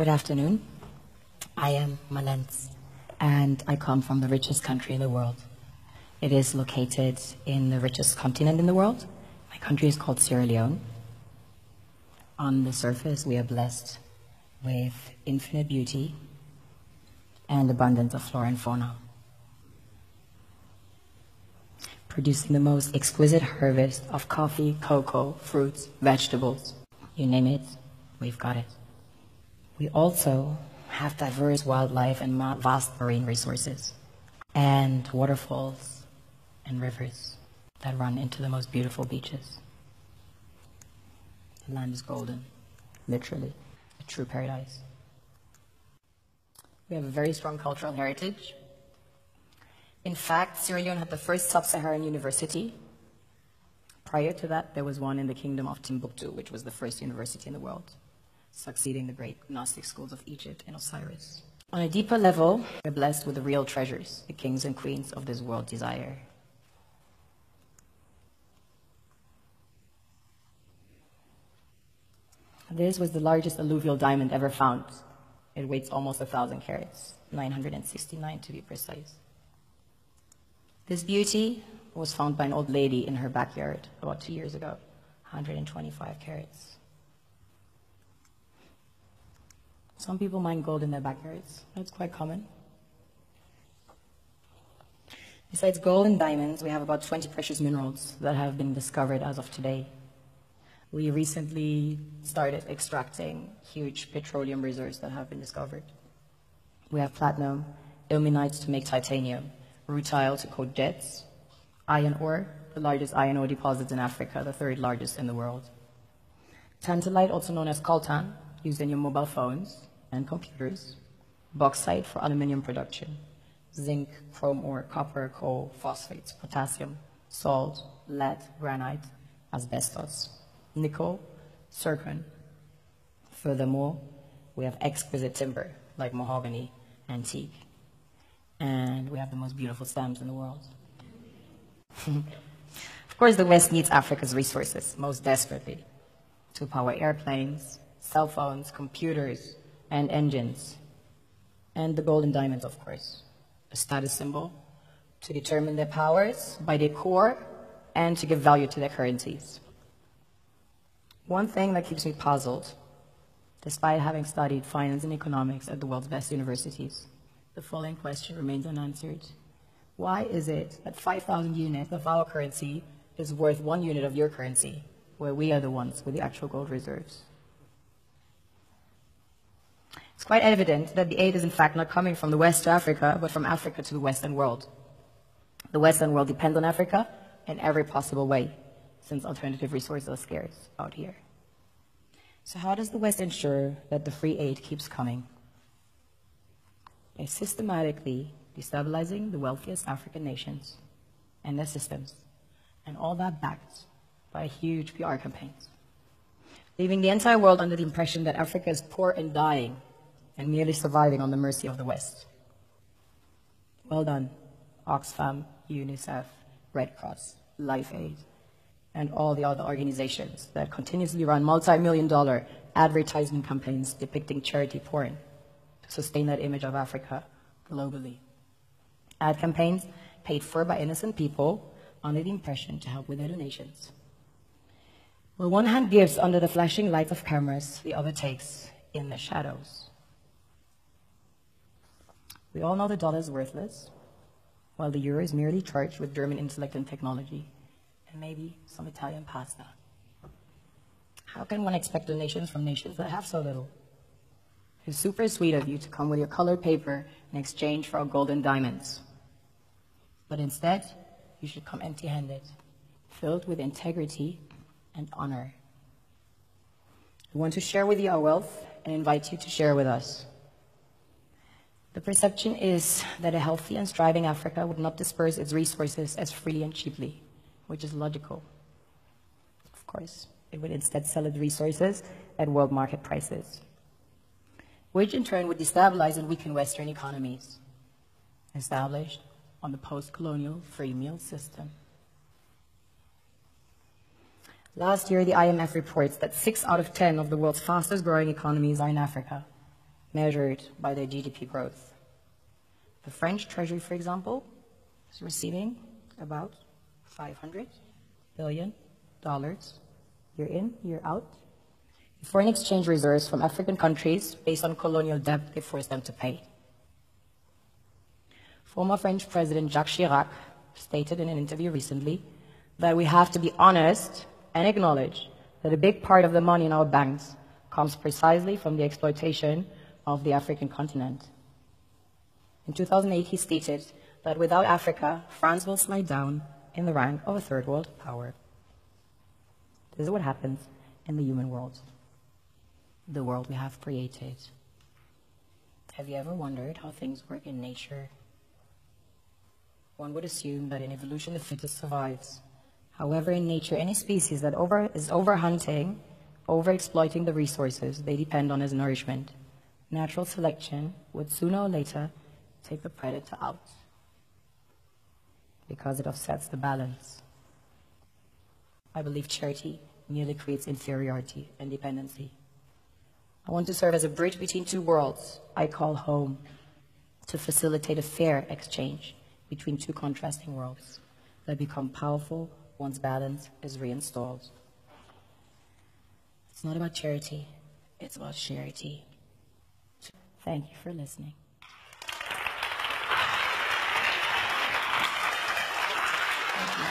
Good afternoon. I am Malens, and I come from the richest country in the world. It is located in the richest continent in the world. My country is called Sierra Leone. On the surface, we are blessed with infinite beauty and abundance of flora and fauna, producing the most exquisite harvest of coffee, cocoa, fruits, vegetables. You name it, we've got it. We also have diverse wildlife and vast marine resources, and waterfalls and rivers that run into the most beautiful beaches. The land is golden, literally, a true paradise. We have a very strong cultural heritage. In fact, Sierra Leone had the first sub-Saharan university. Prior to that, there was one in the Kingdom of Timbuktu, which was the first university in the world, succeeding the great Gnostic schools of Egypt and Osiris. On a deeper level, we're blessed with the real treasures, the kings and queens of this world desire. This was the largest alluvial diamond ever found. It weighs almost 1,000 carats, 969 to be precise. This beauty was found by an old lady in her backyard about 2 years ago, 125 carats. Some people mine gold in their backyards. That's quite common. Besides gold and diamonds, we have about 20 precious minerals that have been discovered as of today. We recently started extracting huge petroleum reserves that have been discovered. We have platinum, ilmenite to make titanium, rutile to coat jets, iron ore, the largest iron ore deposits in Africa, the third largest in the world. Tantalite, also known as coltan, used in your mobile phones and computers. Bauxite for aluminum production. Zinc, chrome ore, copper, coal, phosphates, potassium, salt, lead, granite, asbestos. Nickel, zircon. Furthermore, we have exquisite timber like mahogany, antique, and we have the most beautiful stamps in the world. Of course, the West needs Africa's resources most desperately to power airplanes, cell phones, computers, and engines, and the gold and diamonds, of course, a status symbol to determine their powers by their core and to give value to their currencies. One thing that keeps me puzzled, despite having studied finance and economics at the world's best universities, the following question remains unanswered. Why is it that 5,000 units of our currency is worth 1 unit of your currency, where we are the ones with the actual gold reserves? It's quite evident that the aid is in fact not coming from the West to Africa, but from Africa to the Western world. The Western world depends on Africa in every possible way, since alternative resources are scarce out here. So how does the West ensure that the free aid keeps coming? By systematically destabilizing the wealthiest African nations and their systems, and all that backed by huge PR campaigns, leaving the entire world under the impression that Africa is poor and dying and merely surviving on the mercy of the West. Well done, Oxfam, UNICEF, Red Cross, Life Aid, and all the other organizations that continuously run multi-million-dollar advertisement campaigns depicting charity porn to sustain that image of Africa globally. Ad campaigns paid for by innocent people under the impression to help with their donations. Well, one hand gives under the flashing lights of cameras, the other takes in the shadows. We all know the dollar is worthless, while the euro is merely charged with German intellect and technology, and maybe some Italian pasta. How can one expect donations from nations that have so little? It's super sweet of you to come with your colored paper in exchange for our gold and diamonds. But instead, you should come empty-handed, filled with integrity and honor. We want to share with you our wealth and invite you to share with us. The perception is that a healthy and striving Africa would not disperse its resources as freely and cheaply, which is logical. Of course, it would instead sell its resources at world market prices, which in turn would destabilize and weaken Western economies, established on the post-colonial free meal system. Last year, the IMF reports that 6 out of 10 of the world's fastest growing economies are in Africa. measured by their GDP growth. The French Treasury, for example, is receiving about $500 billion, year in, year out, in foreign exchange reserves from African countries based on colonial debt they forced them to pay. Former French President Jacques Chirac stated in an interview recently that we have to be honest and acknowledge that a big part of the money in our banks comes precisely from the exploitation of the African continent. In 2008, he stated that without Africa, France will slide down in the rank of a third world power. This is what happens in the human world, the world we have created. Have you ever wondered how things work in nature? One would assume that in evolution the fittest survives. However, in nature, any species that is overhunting, overexploiting the resources they depend on as nourishment, natural selection would sooner or later take the predator out because it offsets the balance. I believe charity merely creates inferiority and dependency. I want to serve as a bridge between two worlds I call home, to facilitate a fair exchange between two contrasting worlds that become powerful once balance is reinstalled. It's not about charity, it's about charity. Thank you for listening. Thank you.